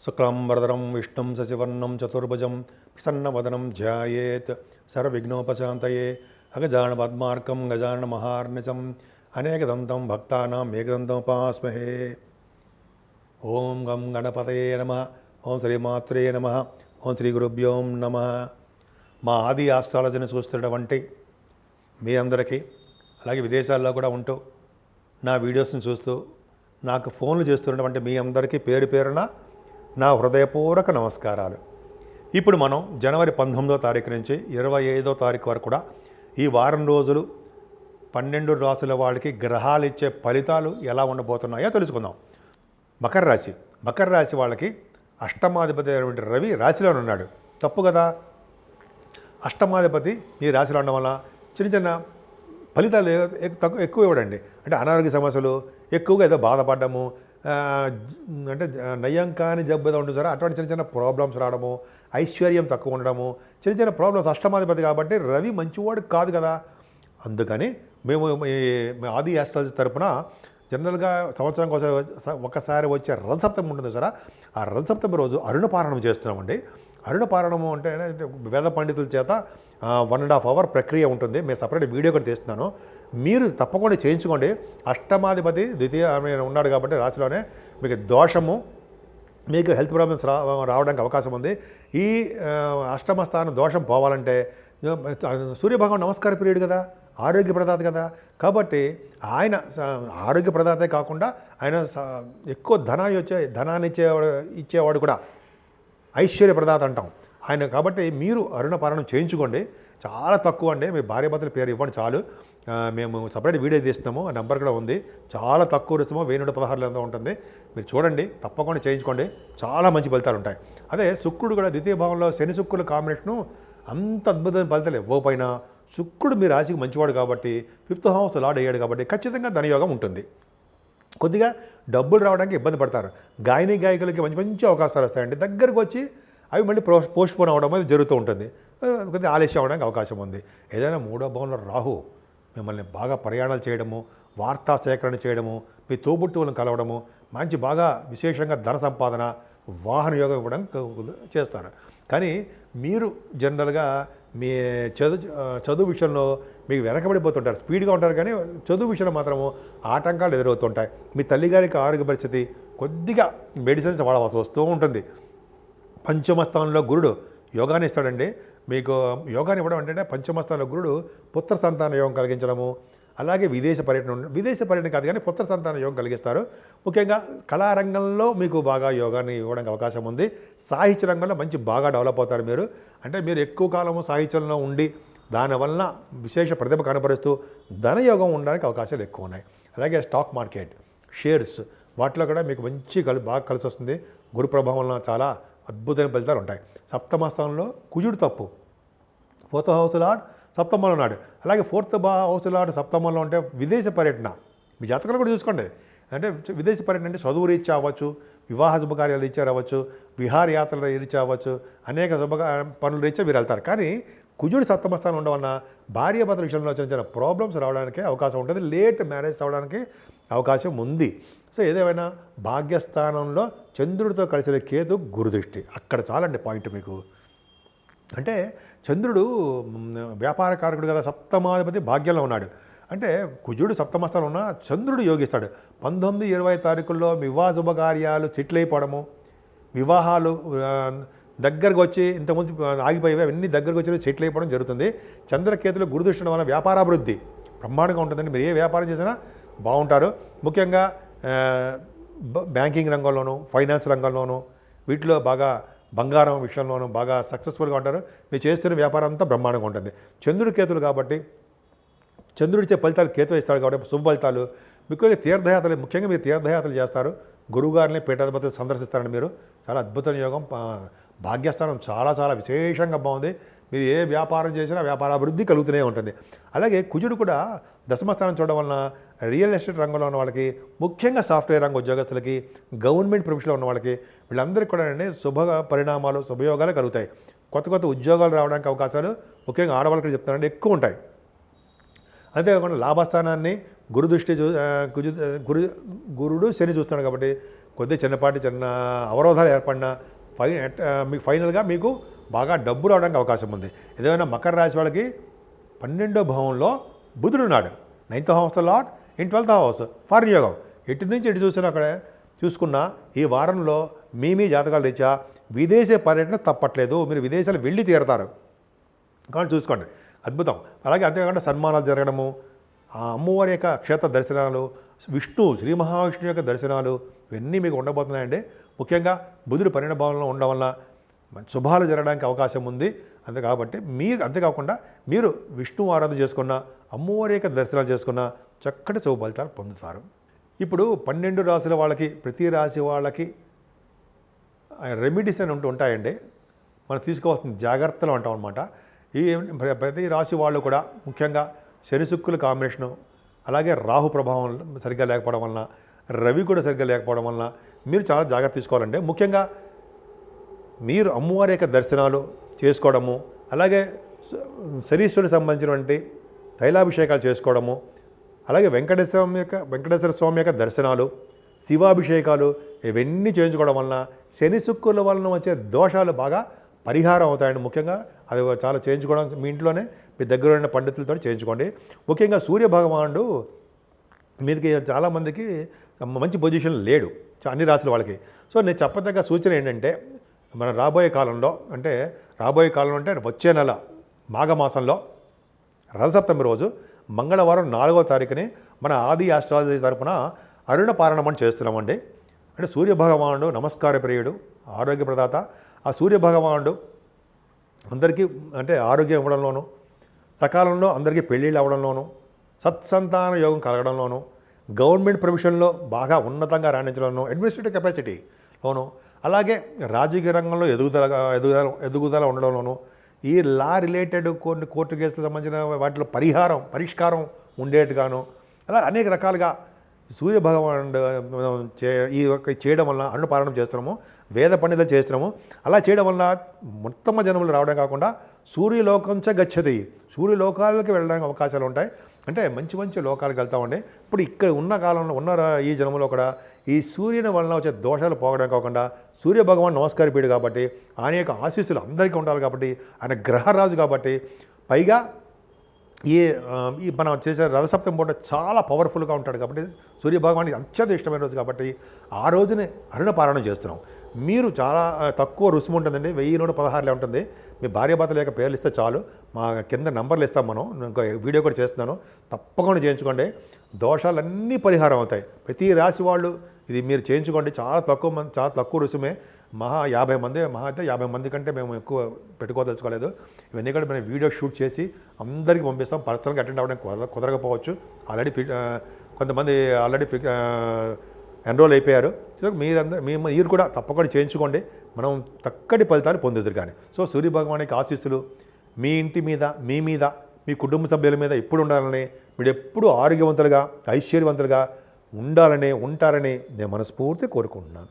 శుక్లాంబరధరం విష్ణుం శశివర్ణం చతుర్భుజం ప్రసన్నవదనం ధ్యాయేత్ సర్వవిఘ్నోపశాంతయే అగజాన పద్మార్కం గజానన మహార్నిశం అనేకదంతం భక్తానాం ఏకదంతముపాస్మహే. ఓం గం గణపతయే నమః. ఓం శ్రీమాత్రే నమః. ఓం శ్రీ గురుభ్యో నమః. మా ఆది ఆస్ట్రాలజీని చూస్తున్నటువంటి మీ అందరికీ, అలాగే విదేశాల్లో కూడా ఉంటూ నా వీడియోస్ని చూస్తూ నాకు ఫోన్లు చేస్తున్నటువంటి మీ అందరికీ పేరు పేరున నా హృదయపూర్వక నమస్కారాలు. ఇప్పుడు మనం జనవరి 19వ తారీఖు నుంచి 25వ తారీఖు వరకు కూడా ఈ వారం రోజులు 12 రాశుల వాళ్ళకి గ్రహాలు ఇచ్చే ఫలితాలు ఎలా ఉండబోతున్నాయో తెలుసుకుందాం. మకర రాశి వాళ్ళకి అష్టమాధిపతి అయినటువంటి రవి రాశిలోనే ఉన్నాడు. తప్పు కదా? అష్టమాధిపతి ఈ రాశిలో ఉండడం వల్ల చిన్న చిన్న ఫలితాలు ఎక్కువ ఇవ్వడండి. అంటే అనారోగ్య సమస్యలు ఎక్కువగా ఏదో బాధపడ్డము, అంటే నయం కాని జబ్బు ఏదో ఉంటుంది సార్, అటువంటి చిన్న చిన్న ప్రాబ్లమ్స్ రావడము, ఐశ్వర్యం తక్కువ ఉండడము, చిన్న చిన్న ప్రాబ్లమ్స్. అష్టమాధిపతి కాబట్టి రవి మంచివాడు కాదు కదా. అందుకని మేము ఆది ఆస్ట్రాలజీ తరపున జనరల్గా సంవత్సరం కోసం ఒకసారి వచ్చే రథసప్తమి ఉంటుంది సార్, ఆ రథసప్తమి రోజు అరుణపారణం చేస్తున్నామండి. అరుణపారణము అంటే వేద పండితుల చేత 1.5 అవర్ ప్రక్రియ ఉంటుంది. మేము సపరేట్ వీడియో కూడా తీస్తున్నాను, మీరు తప్పకుండా చేయించుకోండి. అష్టమాధిపతి ద్వితీయ ఉన్నాడు కాబట్టి రాశిలోనే మీకు దోషము, మీకు హెల్త్ ప్రాబ్లమ్స్ రావడానికి అవకాశం ఉంది. ఈ అష్టమ స్థానం దోషం పోవాలంటే సూర్యభగవాన్ నమస్కార ప్రియుడు కదా, ఆరోగ్య ప్రదాత కదా. కాబట్టి ఆయన ఆరోగ్య ప్రదాతే కాకుండా ఆయన ఎక్కువ ధనాన్ని ఇచ్చేవాడు కూడా, ఐశ్వర్య ప్రదాత అంటాం ఆయన. కాబట్టి మీరు అరుణపారణం చేయించుకోండి. చాలా తక్కువ అండి, మీ భార్యాభర్తల పేరు ఇవ్వండి చాలు. మేము సపరేట్ వీడియో తీస్తున్నాము, ఆ నెంబర్ కూడా ఉంది. చాలా తక్కువ రుసుమో 1116 ఎంతో ఉంటుంది. మీరు చూడండి, తప్పకుండా చేయించుకోండి, చాలా మంచి ఫలితాలు ఉంటాయి. అదే శుక్రుడు కూడా ద్వితీయ భావంలో శని శుక్రుల కాంబినేషను అంత అద్భుతమైన ఫలితాలు ఇవ్వకపోయినా శుక్రుడు మీ రాశికి మంచివాడు కాబట్టి 5th హౌస్ లార్డ్ అయ్యాడు కాబట్టి ఖచ్చితంగా ధనయోగం ఉంటుంది. కొద్దిగా డబ్బులు రావడానికి ఇబ్బంది పడతారు. గాయకులకి మంచి మంచి అవకాశాలు వస్తాయండి. దగ్గరకు వచ్చి అవి మళ్ళీ పోస్ట్ పోన్ అవ్వడం అనేది జరుగుతూ ఉంటుంది. కొద్దిగా ఆలస్యం అవ్వడానికి అవకాశం ఉంది. ఏదైనా 3వ భావంలో రాహు మిమ్మల్ని బాగా ప్రయాణాలు చేయడము, వార్తా సేకరణ చేయడము, మీ తోబుట్టువులను కలవడము, మంచి బాగా విశేషంగా ధన సంపాదన, వాహన యోగం ఇవ్వడం చేస్తారు. కానీ మీరు జనరల్గా మీ చదువు విషయంలో మీకు వెనకబడిపోతుంటారు, స్పీడ్గా ఉంటారు. కానీ చదువు విషయంలో మాత్రము ఆటంకాలు ఎదురవుతుంటాయి. మీ తల్లిగారికి ఆరోగ్య పరిస్థితి కొద్దిగా మెడిసిన్స్ వాడవలసి వస్తూ ఉంటుంది. పంచమస్థానంలో గురుడు యోగాన్ని ఇస్తాడండి. మీకు యోగాన్ని ఇవ్వడం అంటే పంచమస్థానంలో గురుడు పుత్ర సంతాన యోగం కలిగించడము, అలాగే విదేశ పర్యటన కాదు కానీ పుత్ర సంతాన యోగం కలిగిస్తారు. ముఖ్యంగా కళారంగంలో మీకు బాగా యోగాన్ని ఇవ్వడానికి అవకాశం ఉంది. సాహిత్య రంగంలో మంచి బాగా డెవలప్ అవుతారు మీరు. అంటే మీరు ఎక్కువ కాలము సాహిత్యంలో ఉండి దానివల్ల విశేష ప్రతిభ కనపరుస్తూ ధనయోగం ఉండడానికి అవకాశాలు ఎక్కువ ఉన్నాయి. అలాగే స్టాక్ మార్కెట్, షేర్స్, వాటిలో కూడా మీకు మంచి బాగా కలిసి వస్తుంది. గురు ప్రభావం వలన చాలా అద్భుతమైన ఫలితాలు ఉంటాయి. సప్తమ స్థానంలో కుజుడు తప్పు, 4th హౌస్ లార్డ్ సప్తమంలో ఉన్నాడు. అలాగే 4th హౌస్ లార్డ్ సప్తమంలో ఉంటే విదేశ పర్యటన మీ జాతకాలు కూడా చూసుకోండి. అంటే విదేశీ పర్యటన అంటే చదువు రీత్యా అవ్వచ్చు, వివాహ శుభకార్యాలు రీత్యా అవ్వచ్చు, విహారయాత్రల రీత్యా అవ్వచ్చు, అనేక పనుల రీత్యా మీరు వెళ్తారు. కానీ కుజుడు సప్తమ స్థానం ఉండడం వలన భార్యాభర్తల విషయంలో చిన్న చిన్న ప్రాబ్లమ్స్ రావడానికి అవకాశం ఉంటుంది. లేట్ మ్యారేజ్ అవ్వడానికి అవకాశం ఉంది. సో ఏదేమైనా భాగ్యస్థానంలో చంద్రుడితో కలిసిన కేతు గురుదృష్టి, అక్కడ చాలండి పాయింట్ మీకు. అంటే చంద్రుడు వ్యాపారకారకుడు కదా, సప్తమాధిపతి భాగ్యంలో ఉన్నాడు. అంటే కుజుడు సప్తమస్థానంలో ఉన్న చంద్రుడు యోగిస్తాడు. 19, 20 తారీఖుల్లో వివాహ శుభకార్యాలు సెటిల్ అయిపోవడము, వివాహాలు దగ్గరకు వచ్చి ఇంతకుముందు ఆగిపోయేవి అవన్నీ దగ్గరకు వచ్చి సెటిల్ అయిపోవడం జరుగుతుంది. చంద్రకేతులు గురుదృష్టి వల్ల వ్యాపారాభివృద్ధి బ్రహ్మాండంగా ఉంటుందండి. మీరు ఏ వ్యాపారం చేసినా బాగుంటారు. ముఖ్యంగా బ్యాంకింగ్ రంగంలోనూ, ఫైనాన్స్ రంగంలోనూ, వీటిలో బాగా బంగారం విషయంలోనూ బాగా సక్సెస్ఫుల్గా ఉంటారు. మీరు చేస్తున్న వ్యాపారం అంతా బ్రహ్మాండంగా ఉంటుంది. చంద్రుడి కేతులు కాబట్టి చంద్రుడిచ్చే ఫలితాలు కేతు ఇస్తాడు కాబట్టి శుభ ఫలితాలు. ముఖ్యంగా మీరు తీర్థయాత్రలు చేస్తారు, గురువుగారిని పీఠాధిపతులు సందర్శిస్తారండి. మీరు చాలా అద్భుతమైన యోగం. భాగ్యస్థానం చాలా చాలా విశేషంగా బాగుంది. మీరు ఏ వ్యాపారం చేసినా వ్యాపారాభివృద్ధి కలుగుతూనే ఉంటుంది. అలాగే కుజుడు కూడా దశమస్థానం చూడడం వలన రియల్ ఎస్టేట్ రంగంలో ఉన్న వాళ్ళకి, ముఖ్యంగా సాఫ్ట్వేర్ రంగ ఉద్యోగస్తులకి, గవర్నమెంట్ ప్రొఫెషన్లో ఉన్న వాళ్ళకి, వీళ్ళందరికీ కూడా అండి శుభ పరిణామాలు, శుభయోగాలు కలుగుతాయి. కొత్త కొత్త ఉద్యోగాలు రావడానికి అవకాశాలు ముఖ్యంగా ఆడవాళ్ళకి చెప్తానండి ఎక్కువ ఉంటాయి. అంతేకాకుండా లాభస్థానాన్ని గురు దృష్టి గురుడు శని చూస్తున్నాడు కాబట్టి కొద్దిగా చిన్న అవరోధాలు ఏర్పడినా మీకు ఫైనల్గా మీకు బాగా డబ్బు రావడానికి అవకాశం ఉంది. ఏదైనా మకర రాశి వాళ్ళకి 12వ భావంలో బుధుడు ఉన్నాడు. 9th house lot in 12th house foreign యోగం. ఎటు నుంచి ఎటు చూసినా అక్కడ చూసుకున్నా ఈ వారంలో మీ జాతకాల రీత్యా విదేశీ పర్యటన తప్పట్లేదు. మీరు విదేశాలు వెళ్ళి తీరతారు కాబట్టి చూసుకోండి, అద్భుతం. అలాగే అంతేకాకుండా సన్మానాలు జరగడము, ఆ అమ్మవారి యొక్క క్షేత్ర దర్శనాలు, శ్రీ మహావిష్ణువు యొక్క దర్శనాలు ఇవన్నీ మీకు ఉండబోతున్నాయండి. ముఖ్యంగా బుధుడు 12వ భావంలో ఉండడం వల్ల శుభాలు జరగడానికి అవకాశం ఉంది. కాబట్టి అంతేకాకుండా మీరు విష్ణువు ఆరాధన చేసుకున్న, అమ్మవారి యొక్క దర్శనాలు చేసుకున్న చక్కటి శుభ ఫలితాలు పొందుతారు. ఇప్పుడు 12 రాశుల వాళ్ళకి, ప్రతి రాశి వాళ్ళకి రెమెడీస్ అని ఉంటాయండి. మనం తీసుకోవాల్సిన జాగ్రత్తలు అంటాం అనమాట. ఈ ప్రతి రాశి వాళ్ళు కూడా ముఖ్యంగా శని శుక్రుల కాంబినేషను, అలాగే రాహు ప్రభావం సరిగ్గా లేకపోవడం వలన, రవి కూడా సరిగ్గా లేకపోవడం వలన మీరు చాలా జాగ్రత్త తీసుకోవాలండి. ముఖ్యంగా మీరు అమ్మవారి యొక్క దర్శనాలు చేసుకోవడము, అలాగే శనీశ్వరికి సంబంధించినటువంటి తైలాభిషేకాలు చేసుకోవడము, అలాగే వెంకటేశ్వర స్వామి యొక్క దర్శనాలు, శివాభిషేకాలు ఇవన్నీ చేయించుకోవడం వలన శని శుక్రుల వలన వచ్చే దోషాలు బాగా పరిహారం అవుతాయండి. ముఖ్యంగా అది చాలా చేయించుకోవడం మీ ఇంట్లోనే మీ దగ్గర ఉన్న పండితులతో చేయించుకోండి. ముఖ్యంగా సూర్య భగవానుడు మీకు చాలామందికి మంచి పొజిషన్ లేడు అన్ని రాశుల వాళ్ళకి. సో నేను చెప్పదగ్గ సూచన ఏంటంటే మన రాబోయే కాలంలో అంటే వచ్చే నెల మాఘమాసంలో రథసప్తమి రోజు మంగళవారం 4వ తారీఖుని మన ఆది ఆస్ట్రాలజీ తరపున అరుణ పారణం చేస్తున్నామండి. అంటే సూర్యభగవానుడు నమస్కార ప్రియుడు, ఆరోగ్య ప్రదాత. ఆ సూర్యభగవానుడు అందరికీ అంటే ఆరోగ్యం ఇవ్వడంలోనూ, సకాలంలో అందరికీ పెళ్ళిళ్ళు అవ్వడంలోనూ, సత్సంతాన యోగం కలగడంలోనూ, గవర్నమెంట్ ప్రొఫెషన్లో బాగా ఉన్నతంగా రాణించడంలోనూ, అడ్మినిస్ట్రేటివ్ కెపాసిటీలోనూ, అలాగే రాజకీయ రంగంలో ఎదుగుదల ఉండడంలోనూ, ఈ లా రిలేటెడ్ కోర్టు కేసులకు సంబంధించిన వాటిలో పరిష్కారం ఉండేట్టుగాను, అలా అనేక రకాలుగా సూర్యభగవానుడు చేయడం వల్ల అన్నపారణం చేస్తున్నాము, వేద పండితులు చేస్తున్నాము. అలా చేయడం వల్ల మొత్తం జనములు రావడం కాకుండా సూర్యలోకంచ గచ్చతి, సూర్యలోకాలకి వెళ్ళడానికి అవకాశాలు ఉంటాయి. అంటే మంచి లోకాలకు వెళ్తామండి. ఇప్పుడు ఇక్కడ ఉన్న కాలంలో ఈ జన్మలో కూడా ఈ సూర్యుని వలన వచ్చే దోషాలు పోగడం కాకుండా సూర్యభగవాన్ నమస్కారపీడు కాబట్టి ఆయన యొక్క ఆశీస్సులు అందరికీ ఉండాలి కాబట్టి ఆయన గ్రహరాజు కాబట్టి పైగా ఈ మనం చేసే రథసప్తమి పూట చాలా పవర్ఫుల్గా ఉంటాడు కాబట్టి సూర్యభగవానికి అత్యంత ఇష్టమైన రోజు కాబట్టి ఆ రోజునే అరుణపారణం చేస్తున్నాం. మీరు చాలా తక్కువ రుసుము ఉంటుందండి, 1116 ఉంటుంది. మీ భార్యాభర్తల యొక్క పేర్లు ఇస్తే చాలు, మా కింద నంబర్లు ఇస్తాం. మనం ఇంకో వీడియో కూడా చేస్తున్నాను, తప్పకుండా చేయించుకోండి. దోషాలన్నీ పరిహారం అవుతాయి. ప్రతి రాశి వాళ్ళు ఇది మీరు చేయించుకోండి. చాలా తక్కువ రుసుమే. 50 మంది అయితే 50 మంది కంటే మేము ఎక్కువ పెట్టుకోదలుచుకోలేదు. ఇవన్నీ కూడా మేము వీడియో షూట్ చేసి అందరికీ పంపిస్తాం. పర్సనల్గా అటెండ్ అవ్వడానికి కుదరకపోవచ్చు. కొంతమంది ఆల్రెడీ ఎన్రోల్ అయిపోయారు. సో మీరు కూడా తప్పకుండా చేయించుకోండి. మనం చక్కటి ఫలితాలు పొందుదురు కానీ. సో సూర్యభగవానికి ఆశీస్సులు మీ ఇంటి మీద, మీ మీద, మీ కుటుంబ సభ్యుల మీద ఎప్పుడు ఉండాలని, మీరు ఎప్పుడు ఆరోగ్యవంతులుగా, ఐశ్వర్యవంతులుగా ఉంటారని నేను మనస్ఫూర్తి కోరుకుంటున్నాను.